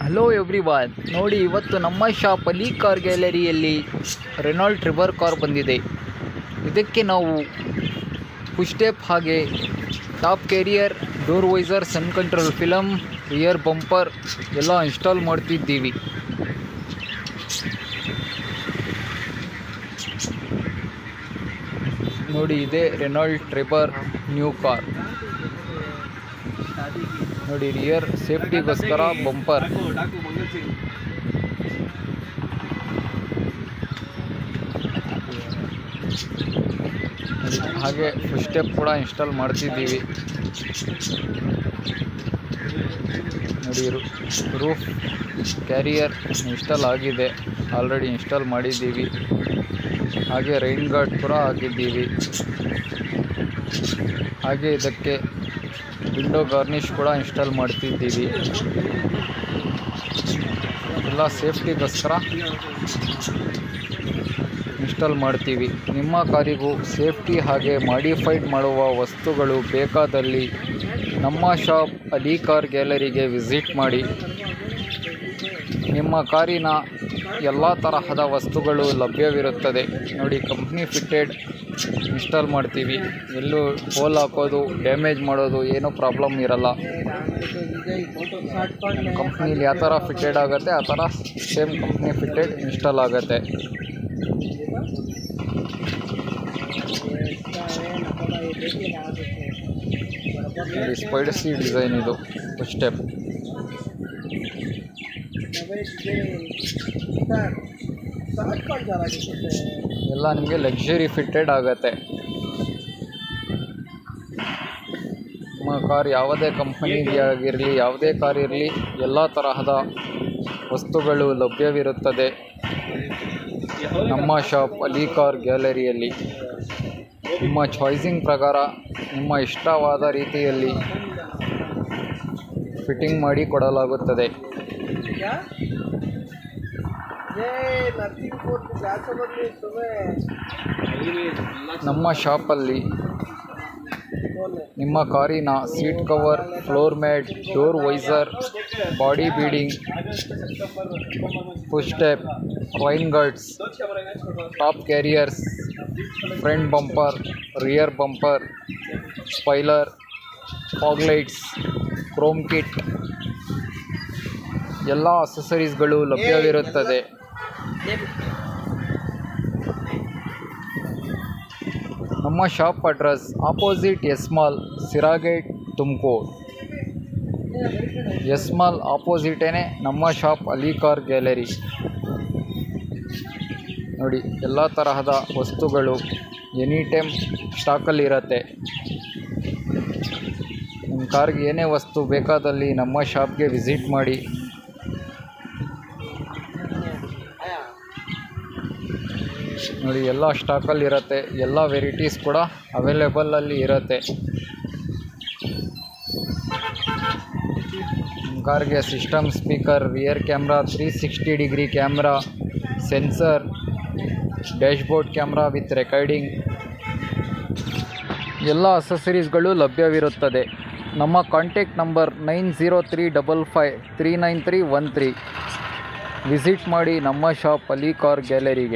Hello everyone, ನೋಡಿ ಇವತ್ತು ನಮ್ಮ ಶಾಪ್ ಅಲಿ ಕಾರ್ ಗ್ಯಾಲರಿಯಲ್ಲಿ ರೆನಾಲ್ಟ್ ಟ್ರಿಬರ್ ಕಾರ್ ಬಂದಿದೆ. ಇದಕ್ಕೆ ನಾವು ಪುಶ್ ಟೇಪ್ ಹಾಗೆ top carrier, door visor, sun control film, rear bumper ಎಲ್ಲ ಇನ್ಸ್ಟಾಲ್ ಮಾಡ್ತಿದ್ದೀವಿ. ನೋಡಿ, ಇದೆ ರೆನಾಲ್ಟ್ ಟ್ರಿಬರ್ ನ್ಯೂ ಕಾರ್. ನೋಡಿ, ರಿಯರ್ ಸೇಫ್ಟಿಗೋಸ್ಕರ ಬಂಪರ್, ಹಾಗೆ ಪುಶ್ ಟೇಪ್ ಕೂಡ ಇನ್ಸ್ಟಾಲ್ ಮಾಡ್ತಿದ್ದೀವಿ. ನೋಡಿ, ರೂಫ್ ಕ್ಯಾರಿಯರ್ ಇನ್ಸ್ಟಾಲ್ ಆಗಿದೆ, ಆಲ್ರೆಡಿ ಇನ್ಸ್ಟಾಲ್ ಮಾಡಿದ್ದೀವಿ. ಹಾಗೆ ರೈನ್ ಗಾರ್ಡ್ ಕೂಡ ಹಾಕಿದ್ದೀವಿ. ಹಾಗೆ ಇದಕ್ಕೆ ವಿಂಡೋ ಗಾರ್ನಿಷ್ ಕೂಡ ಇನ್ಸ್ಟಾಲ್ ಮಾಡ್ತಿದ್ದೀವಿ. ಎಲ್ಲ ಸೇಫ್ಟಿಗೋಸ್ಕರ ಇನ್ಸ್ಟಾಲ್ ಮಾಡ್ತೀವಿ. ನಿಮ್ಮ ಕಾರಿಗೂ ಸೇಫ್ಟಿ ಹಾಗೆ ಮಾಡಿಫೈಡ್ ಮಾಡುವ ವಸ್ತುಗಳು ಬೇಕಾದಲ್ಲಿ ನಮ್ಮ ಶಾಪ್ ಅಲಿ ಕಾರ್ ಗ್ಯಾಲರಿಗೆ ವಿಸಿಟ್ ಮಾಡಿ. ನಿಮ್ಮ ಕಾರಿನ ಎಲ್ಲ ತರಹದ ವಸ್ತುಗಳು ಲಭ್ಯವಿರುತ್ತದೆ. ನೋಡಿ, ಕಂಪ್ನಿ ಫಿಟ್ಟೆಡ್ ಇನ್ಸ್ಟಾಲ್ ಮಾಡ್ತೀವಿ. ಎಲ್ಲೂ ಹೋಲ್ ಹಾಕೋದು, ಡ್ಯಾಮೇಜ್ ಮಾಡೋದು ಏನೂ ಪ್ರಾಬ್ಲಮ್ ಇರಲ್ಲ. ಕಂಪ್ನೀಲಿ ಯಾವ ಥರ ಫಿಟ್ಟೆಡ್ ಆಗುತ್ತೆ ಆ ಥರ ಸೇಮ್ ಕಂಪ್ನಿ ಫಿಟ್ಟೆಡ್ ಇನ್ಸ್ಟಾಲ್ ಆಗುತ್ತೆ. ನೋಡಿ, ಸ್ಪೈಡರ್ ಸಿ ಡಿಸೈನ್ ಇದು ಪುಶ್ ಟೇಪ್. ಎಲ್ಲ ನಿಮಗೆ ಲಕ್ಸುರಿ ಫಿಟ್ಟೆಡ್ ಆಗುತ್ತೆ. ನಿಮ್ಮ ಕಾರ್ ಯಾವುದೇ ಕಂಪನಿಗೆ ಆಗಿರಲಿ, ಯಾವುದೇ ಕಾರ್ ಇರಲಿ, ಎಲ್ಲ ತರಹದ ವಸ್ತುಗಳು ಲಭ್ಯವಿರುತ್ತದೆ ನಮ್ಮ ಶಾಪ್ ಅಲಿ ಕಾರ್ ಗ್ಯಾಲರಿಯಲ್ಲಿ. ನಿಮ್ಮ ಚಾಯ್ಸಿಂಗ್ ಪ್ರಕಾರ ನಿಮ್ಮ ಇಷ್ಟವಾದ ರೀತಿಯಲ್ಲಿ ಫಿಟ್ಟಿಂಗ್ ಮಾಡಿ ಕೊಡಲಾಗುತ್ತದೆ. ನಮ್ಮ ಶಾಪಲ್ಲಿ ನಿಮ್ಮ ಕಾರಿನ seat cover, floor mat, door visor, body beading, push tape, rain guards, top carriers, front bumper, rear bumper, spoiler, fog lights, chrome kit ಎಲ್ಲ ಅಸೆಸರೀಸ್ಗಳು ಲಭ್ಯವಿರುತ್ತದೆ. ನಮ್ಮ shop address opposite S mall, Sira gate, Tumakuru. S mall ಆಪೋಸಿಟೇನೆ ನಮ್ಮ ಶಾಪ್ ಅಲಿ car gallery. ನೋಡಿ, ಎಲ್ಲ ತರಹದ ವಸ್ತುಗಳು ಎನಿ ಟೈಮ್ ಸ್ಟಾಕಲ್ಲಿರುತ್ತೆ. ನಿಮ್ಮ ಕಾರ್ಗೆ ಏನೇ ವಸ್ತು ಬೇಕಾದಲ್ಲಿ ನಮ್ಮ ಶಾಪ್ಗೆ ವಿಸಿಟ್ ಮಾಡಿ. ನೋಡಿ, ಎಲ್ಲ ಸ್ಟಾಕಲ್ಲಿರುತ್ತೆ. ಎಲ್ಲ ವೆರೈಟೀಸ್ ಕೂಡ ಅವೈಲೇಬಲಲ್ಲಿ ಇರುತ್ತೆ. ನಿಮ್ಮ ಕಾರ್ಗೆ system, speaker, rear camera, 360 degree camera, sensor, dashboard camera with recording ಎಲ್ಲ ಅಸೆಸರೀಸ್ಗಳು ಲಭ್ಯವಿರುತ್ತದೆ. ನಮ್ಮ ಕಾಂಟ್ಯಾಕ್ಟ್ ನಂಬರ್ 9035539313. ವಿಸಿಟ್ ಮಾಡಿ ನಮ್ಮ ಶಾಪ್ ಅಲಿ ಕಾರ್ ಗ್ಯಾಲರಿಗೆ.